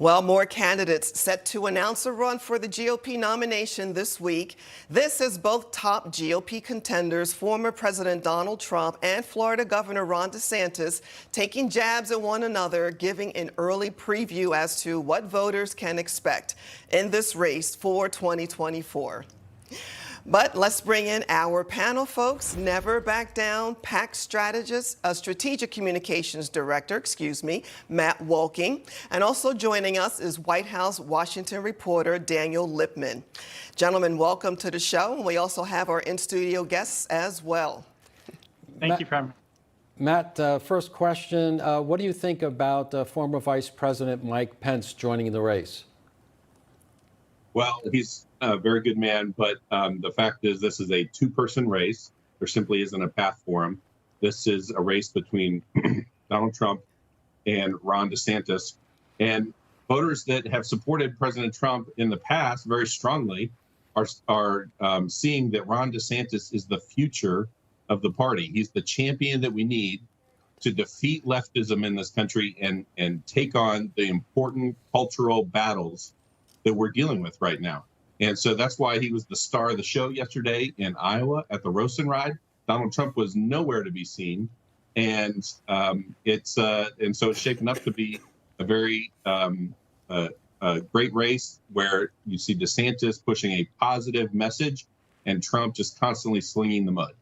Well, more candidates set to announce a run for the GOP nomination this week. This is both top GOP contenders, former President Donald Trump and Florida Governor Ron DeSantis, taking jabs at one another, giving an early preview as to what voters can expect in this race for 2024. But let's bring in our panel, folks. Never back down, PAC strategic communications director, Matt Wolking. And also joining us is White House Washington reporter Daniel Lippman. Gentlemen, welcome to the show. And we also have our in-studio guests as well. Thank you, Prem. Matt, first question. What do you think about former Vice President Mike Pence joining the race? Well, he's a very good man, but the fact is this is a two-person race. There simply isn't a path for him. This is a race between Donald Trump and Ron DeSantis. And voters that have supported President Trump in the past very strongly are seeing that Ron DeSantis is the future of the party. He's the champion that we need to defeat leftism in this country and take on the important cultural battles that we're dealing with right now. And so that's why he was the star of the show yesterday in Iowa at the Rosen Ride. Donald Trump was nowhere to be seen. And so it's shaping up to be a very great race where you see DeSantis pushing a positive message and Trump just constantly slinging the mud.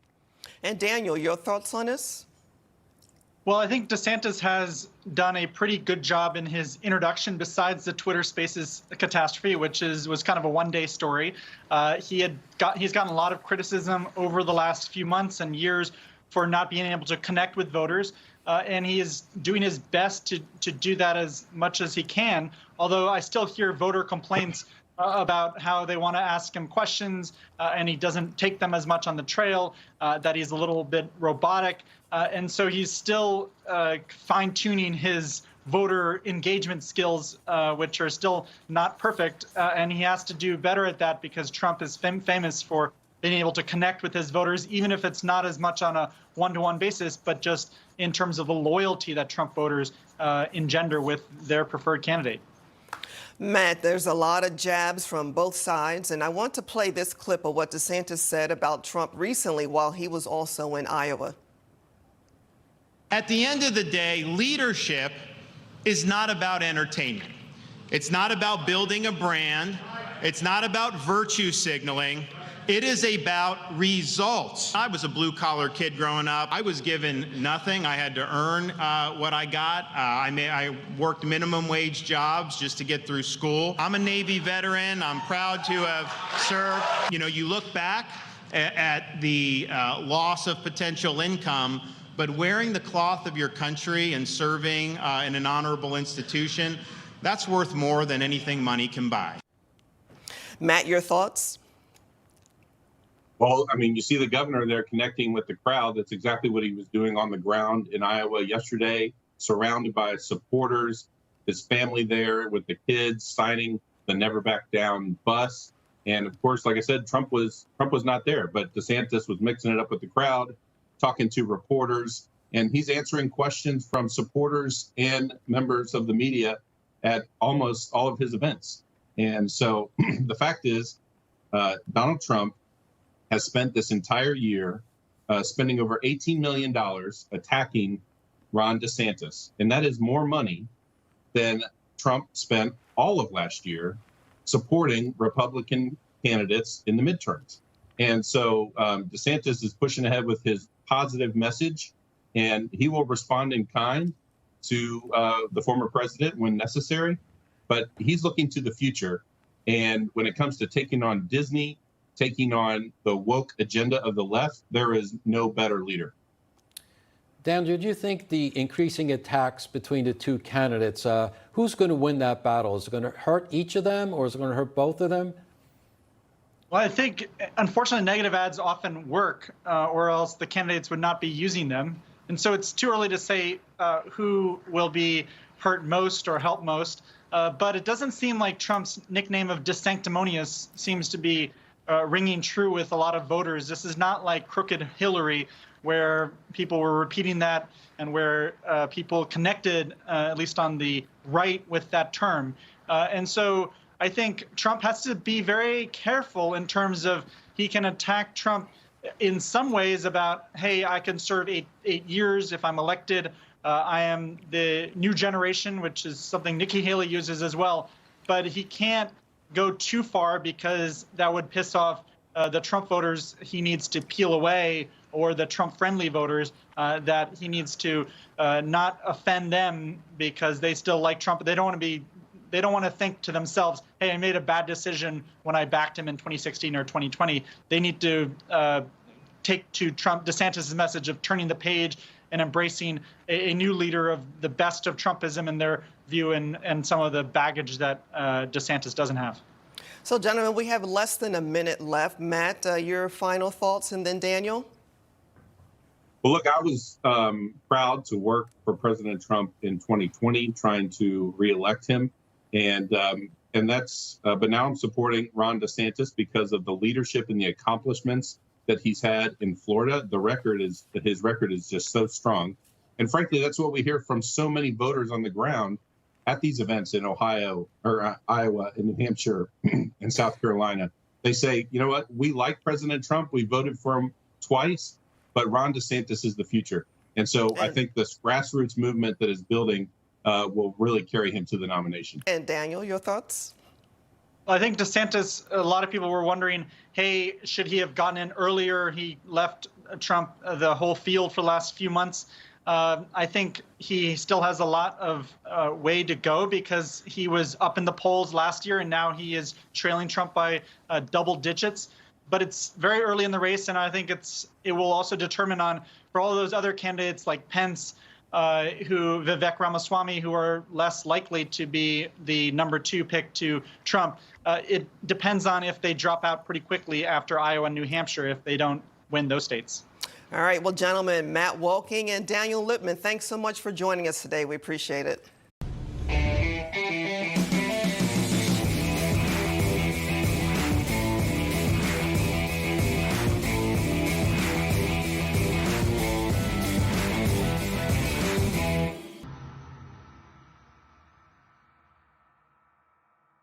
And Daniel, your thoughts on this? Well, I think DeSantis has done a pretty good job in his introduction, besides the Twitter Spaces catastrophe, which was kind of a one-day story. He's gotten a lot of criticism over the last few months and years for not being able to connect with voters, and he is doing his best to do that as much as he can. Although I still hear voter complaints about how they want to ask him questions, and he doesn't take them as much on the trail, that he's a little bit robotic. And so he's still fine-tuning his voter engagement skills, which are still not perfect. And he has to do better at that because Trump is famous for being able to connect with his voters, even if it's not as much on a one-to-one basis, but just in terms of the loyalty that Trump voters engender with their preferred candidate. Matt, there's a lot of jabs from both sides, and I want to play this clip of what DeSantis said about Trump recently while he was also in Iowa. At the end of the day, leadership is not about entertainment. It's not about building a brand. It's not about virtue signaling. It is about results. I was a blue-collar kid growing up. I was given nothing. I had to earn what I got. I worked minimum wage jobs just to get through school. I'm a Navy veteran. I'm proud to have served. You know, you look back at the loss of potential income, but wearing the cloth of your country and serving in an honorable institution, that's worth more than anything money can buy. Matt, your thoughts? Well, I mean, you see the governor there connecting with the crowd. That's exactly what he was doing on the ground in Iowa yesterday, surrounded by supporters, his family there with the kids signing the Never Back Down bus. And of course, like I said, Trump was not there, but DeSantis was mixing it up with the crowd, talking to reporters, and he's answering questions from supporters and members of the media at almost all of his events. And so the fact is, Donald Trump has spent this entire year spending over $18 million attacking Ron DeSantis. And that is more money than Trump spent all of last year supporting Republican candidates in the midterms. And so DeSantis is pushing ahead with his positive message, and he will respond in kind to the former president when necessary. But he's looking to the future. And when it comes to taking on Disney, taking on the woke agenda of the left, there is no better leader. Dan, do you think the increasing attacks between the two candidates, who's going to win that battle? Is it going to hurt each of them, or is it going to hurt both of them? Well, I think, unfortunately, negative ads often work, or else the candidates would not be using them. And so it's too early to say who will be hurt most or help most. But it doesn't seem like Trump's nickname of DeSanctimonious seems to be ringing true with a lot of voters. This is not like Crooked Hillary, where people were repeating that and where people connected, at least on the right, with that term. And so I think Trump has to be very careful in terms of he can attack Trump in some ways about, hey, I can serve eight years if I'm elected. I am the new generation, which is something Nikki Haley uses as well. But he can't go too far because that would piss off the Trump voters he needs to peel away, or the Trump-friendly voters that he needs to not offend them because they still like Trump. They don't want to think to themselves, hey, I made a bad decision when I backed him in 2016 or 2020. They need to take to DeSantis' message of turning the page and embracing a new leader of the best of Trumpism in their view, and some of the baggage that DeSantis doesn't have. So, gentlemen, we have less than a minute left. Matt, your final thoughts, and then Daniel? Well, look, I was proud to work for President Trump in 2020, trying to reelect him. And that's, but now I'm supporting Ron DeSantis because of the leadership and the accomplishments that he's had in Florida. His record is just so strong. And frankly, that's what we hear from so many voters on the ground at these events in Ohio or Iowa and New Hampshire and South Carolina. They say, you know what, we like President Trump. We voted for him twice, but Ron DeSantis is the future. And so I think this grassroots movement that is building will really carry him to the nomination. And Daniel, your thoughts? I think DeSantis, a lot of people were wondering, hey, should he have gotten in earlier? He left Trump the whole field for the last few months. I think he still has a lot of way to go because he was up in the polls last year and now he is trailing Trump by double digits. But it's very early in the race, and I think it will also determine on, for all of those other candidates like Pence, Vivek Ramaswamy, who are less likely to be the #2 pick to Trump. It depends on if they drop out pretty quickly after Iowa and New Hampshire if they don't win those states. All right. Well, gentlemen, Matt Wolking and Daniel Lippman, thanks so much for joining us today. We appreciate it.